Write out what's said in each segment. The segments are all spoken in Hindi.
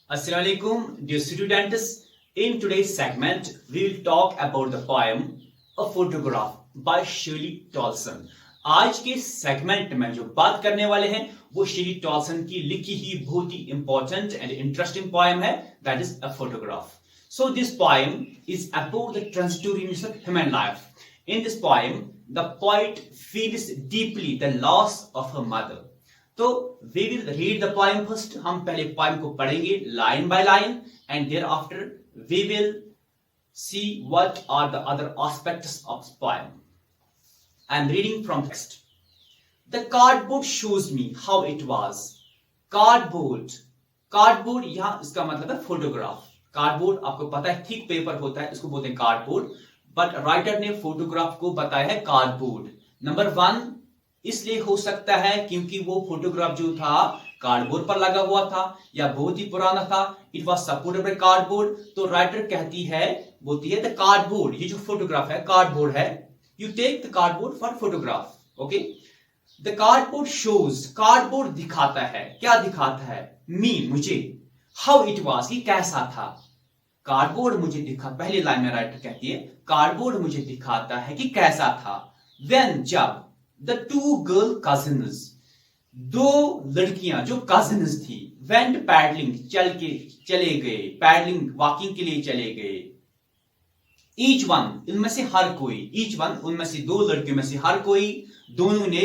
Assalamualaikum, dear students. In today's segment, we will talk about the poem A Photograph by Shirley Tolson. आज के सेगमेंट में जो बात करने वाले हैं वो शिली टॉल्सन की लिखी ही बहुत ही इंपॉर्टेंट एंड इंटरेस्टिंग पोएम है, that is a photograph. So this poem is about the transitoriness of human life. In this poem, the poet feels deeply the loss of her mother. तो we will read the poem first. हम पहले poem को पढ़ेंगे line by line and thereafter we will see what are the other aspects of this poem. I am reading from text. The cardboard shows me how it was. Cardboard यहाँ इसका मतलब है फोटोग्राफ. कार्डबोर्ड आपको पता है थिक पेपर होता है, इसको बोलते हैं कार्डबोर्ड, बट राइटर ने फोटोग्राफ को बताया है कार्डबोर्ड. नंबर 1 इसलिए हो सकता है क्योंकि वो फोटोग्राफ जो था कार्डबोर्ड पर लगा हुआ था या बहुत ही पुराना था. It was supported by cardboard. तो राइटर बोलती है द कार्डबोर्ड, ये जो फोटोग्राफ है कार्डबोर्ड है, you take the cardboard for photograph. Okay, the cardboard shows, cardboard दिखाता है, क्या दिखाता है? मी, मुझे. हाउ इट वॉज, कि कैसा था. कार्डबोर्ड मुझे दिखा, पहली लाइन में राइटर कहती है कार्डबोर्ड मुझे दिखाता है कि कैसा था. व्हेन, जब. द टू गर्ल कजिन्स, दो लड़कियां जो कजिन्स थी, वेंट पैडलिंग, चले गए, पैडलिंग वॉकिंग के लिए चले गए. ईच वन, इनमें से हर कोई, ईच वन उनमें से दो लड़कियों में से हर कोई, दोनों ने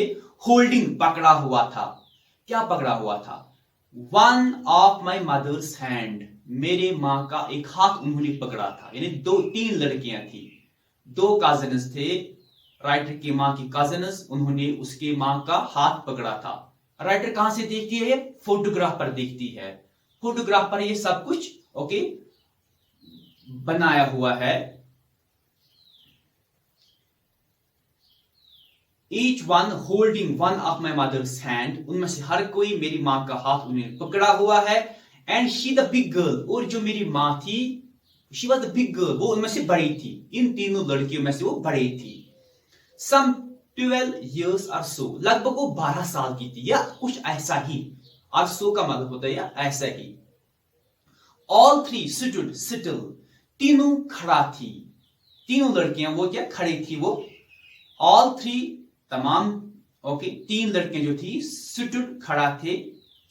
होल्डिंग पकड़ा हुआ था. क्या पकड़ा हुआ था? One of my mother's hand, मेरे मां का एक हाथ उन्होंने पकड़ा था. यानी 3 लड़कियां थी, 2 कजिन्स थे, राइटर की मां की कजिन्स, उन्होंने उसके मां का हाथ पकड़ा था. राइटर कहां से देखती है? फोटोग्राफ पर देखती है. फोटोग्राफ पर ये सब कुछ ओके बनाया हुआ है. Each one holding one of my mother's hand, उनमें से हर कोई मेरी मां का हाथ उन्हें पकड़ा हुआ है. And she the big girl, और जो मेरी मां थी, she was the big girl, वो उनमें से बड़ी थी, इन तीनों लड़कियों में से वो बड़ी थी. Some 12 years or so, लगभग वो 12 साल की थी या कुछ ऐसा ही. और so का मतलब होता है या ऐसा ही. All three stood still, तीनों खड़ा थी, तीनों लड़कियां वो क्या खड़ी थी वो. All three तमाम ओके 3 लड़कियां जो थी stood खड़ा थे,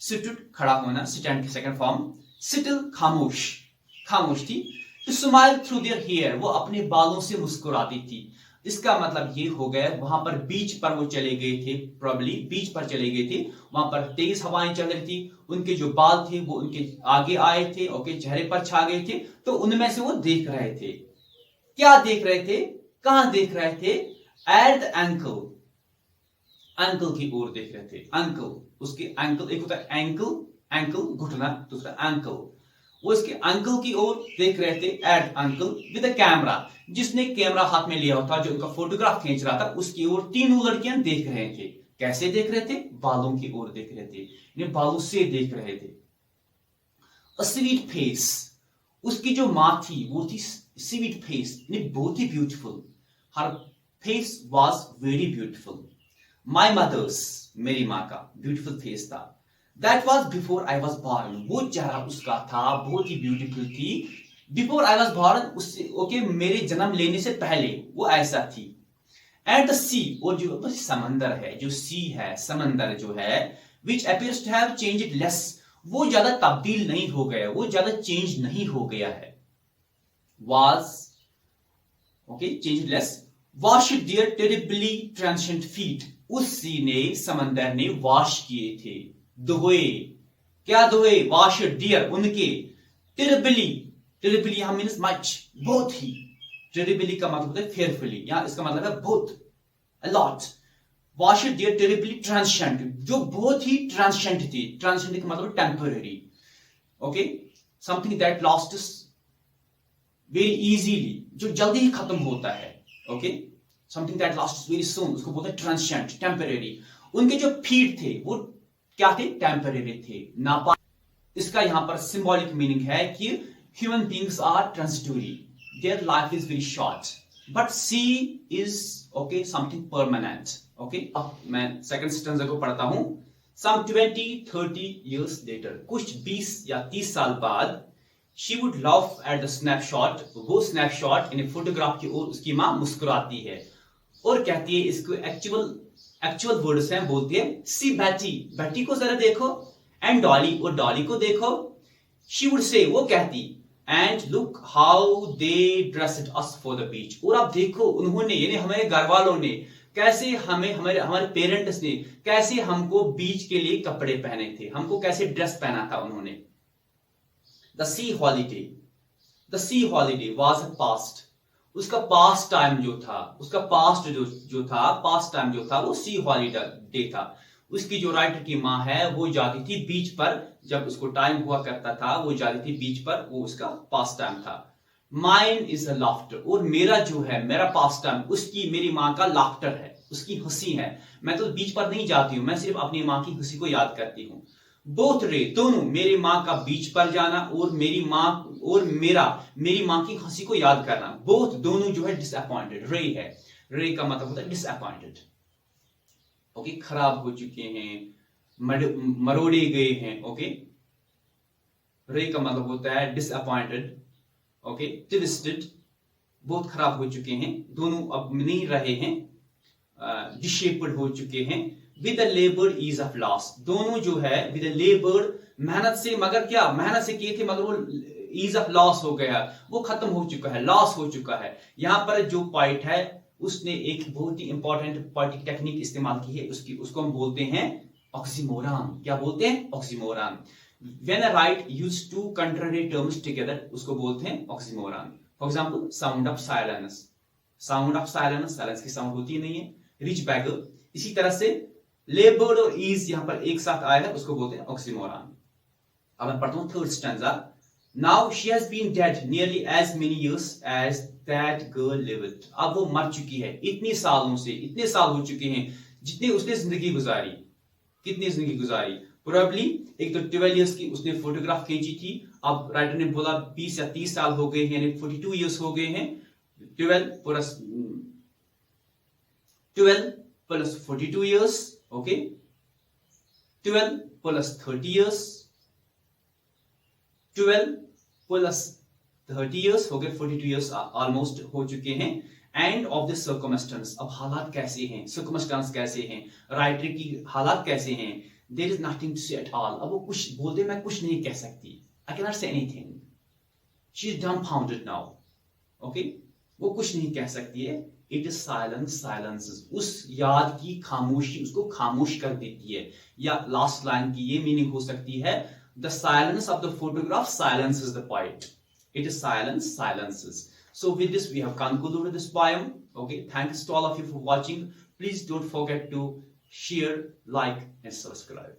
stood खड़ा होना, स्टैंड की सेकंड फॉर्म. still खामोश थी. to smile through their hair, वो अपने बालों से मुस्कुराती थी. इसका मतलब ये हो गया वहां पर बीच पर वो चले गए थे, प्रॉब्ली बीच पर चले गए थे, वहां पर तेज हवाएं चल रही थी, उनके जो बाल थे वो उनके आगे आए थे, ओके चेहरे पर छा गए थे. तो उनमें से वो देख रहे थे. क्या देख रहे थे? कहां देख रहे थे? एट द एंकल, एंकल की ओर देख रहे थे. एंकल, उसके एंकल, एक होता है एंकल घुटना, दूसरा एंकल, वो इसके एंकल की ओर देख रहे थे. At uncle with a camera, जिसने कैमरा हाथ में लिया था, जो उनका फोटोग्राफ खींच रहा था, उसकी ओर तीनों लड़कियां देख रहे थे. कैसे देख रहे थे? बालों की ओर देख रहे थे, यानी बालों से देख रहे थे. अ स्वीट फेस, उसकी जो मां थी वो थी स्वीट फेस, यानी बहुत ही ब्यूटीफुल. हर face was very beautiful. My mother's, मेरी मां का ब्यूटीफुल फेस था. That was before I was born, वो चेहरा उसका था बहुत ही ब्यूटीफुल थी. बिफोर आई वॉज बॉर्न, उससे ओके मेरे जन्म लेने से पहले वो ऐसा थी. एंड द सी, और जो समंदर है, जो सी है, समंदर जो है, which appears to have changed less, वो ज्यादा तब्दील नहीं हो गया, वो ज्यादा चेंज नहीं हो गया है. Was okay change less. Wash their terribly transient feet, उस सी ने, समंदर ने वॉश किए थे, धोए. क्या धोए? वॉश डियर, उनके. टेरिबली यहां मीन्स मच, बहुत ही. टेरिबली का मतलब होता है फेयरफुली, यहां इसका मतलब है बहुत, a lot. Was dear terribly transient, जो बहुत ही ट्रांसेंट थी. ट्रांसेंट का मतलब temporary, okay something that lasts very easily, जो जल्दी ही खत्म होता है. Okay something that lasts very soon, उसको बोलते हैं ट्रांसिएंट, टेम्परेरी. उनके जो फीट थे वो क्या थे? टेम्परेरी थे, नापा. इसका यहां पर सिंबॉलिक मीनिंग है कि human beings are transitory, their life is very short, but sea is okay something permanent. Okay अब मैं सेकंड स्टेंजा को पढ़ता हूं. Some 20-30 years later, कुछ 20 या 30 साल बाद, she would laugh at the snapshot. वो snapshot यानी फोटोग्राफ की ओर उसकी माँ मुस्कुराती है और कहती है, इसको एक्चुअल वर्ड्स हैं, बोलती है, सी बैटी, बैटी को जरा देखो, एंड डॉली, और डॉली को देखो. शी वुड से, वो कहती, and look how they dressed us for the beach, और आप देखो उन्होंने यानी हमारे घर वालों ने कैसे हमारे पेरेंट्स ने कैसे हमको बीच के लिए कपड़े पहने थे, हमको कैसे ड्रेस पहना था उन्होंने. The C holiday was a past. उसका पास्ट टाइम जो था, उसका पास्ट जो था, पास्ट टाइम जो था, वो सी हॉलीडे था. उसकी जो राइटर की माँ है वो जाती थी बीच पर, जब उसको टाइम हुआ करता था वो जाती थी बीच पर, वो उसका पास्ट टाइम था. माइन इज अ लाफ्टर, और मेरा जो है, मेरा पास्ट टाइम, उसकी मेरी माँ का लाफ्टर है, उसकी हंसी है. मैं तो बीच पर नहीं जाती हूँ, मैं सिर्फ अपनी माँ की हंसी को याद करती हूँ. बोथ रे, दोनों, मेरी माँ का बीच पर जाना और मेरी माँ की हंसी को याद करना, बोथ, दोनों जो है डिसअपॉइंटेड. रे है, रे का मतलब होता है डिसअपॉइंटेड. ओके, खराब हो चुके हैं, मरोड़े गए हैं. ओके, रे का मतलब होता है डिसअपॉइंटेड. ओके, ट्विस्टेड, बहुत खराब हो चुके हैं, दोनों अब नहीं रहे हैं, डिशेप्ड हो चुके हैं. With the labour is of loss, दोनों जो है विद द लेबर, मेहनत से, मगर क्या मेहनत से किए थे मगर वो ईज ऑफ लॉस हो गया, वो खत्म हो चुका है, लॉस हो चुका है. यहां पर जो पॉइंट है उसने एक बहुत ही इंपॉर्टेंट पोएटिक टेक्निक इस्तेमाल की है, उसको हम बोलते हैं ऑक्सीमोरन. क्या बोलते हैं? Oxymoron. When a write use two contrary terms together, उसको बोलते हैं oxymoron. For example, sound of silence, sound of silence, silence की साउंड होती नहीं है. रिच बैगर, इसी तरह से लेबर और ईज यहां पर एक साथ आया है, उसको बोलते हैं ऑक्सीमोरन. अब मैं पढ़ता हूं third stanza. Now she has been dead nearly as many years as that girl lived. अब वो मर चुकी है इतनी सालों से, इतने साल हो चुके हैं जितने उसने जिंदगी गुजारी. कितनी जिंदगी गुजारी? प्रोबेबली एक तो 12 इयर्स की उसने फोटोग्राफ खींची थी. अब राइटर ने बोला 20 या 30 साल हो गए हैं, यानी 42 इयर्स हो गए हैं. 12 plus 42 years, okay, 12 plus 30 years, 12 plus 30 years हो गए, 42 years ऑलमोस्ट हो चुके हैं. एंड ऑफ द सर्कमस्टेंस, अब हालात कैसे हैं, सर्कमस्टेंस कैसे हैं, राइटर की हालात कैसे हैं. देयर इज नथिंग टू से एट ऑल. अब वो कुछ बोलते, मैं कुछ नहीं कह सकती, I can not say anything. She is डम्बफाउंडेड now. Okay, वो कुछ नहीं कह सकती है. इट इज साइलेंस साइलेंसेस, उस याद की खामोशी उसको खामोश कर देती है. या लास्ट लाइन की ये मीनिंग हो सकती है, the silence of the photograph silences the poet. It is silence silences. So with this we have concluded this poem. Okay, thanks to all of you for watching. Please don't forget to share, like and subscribe.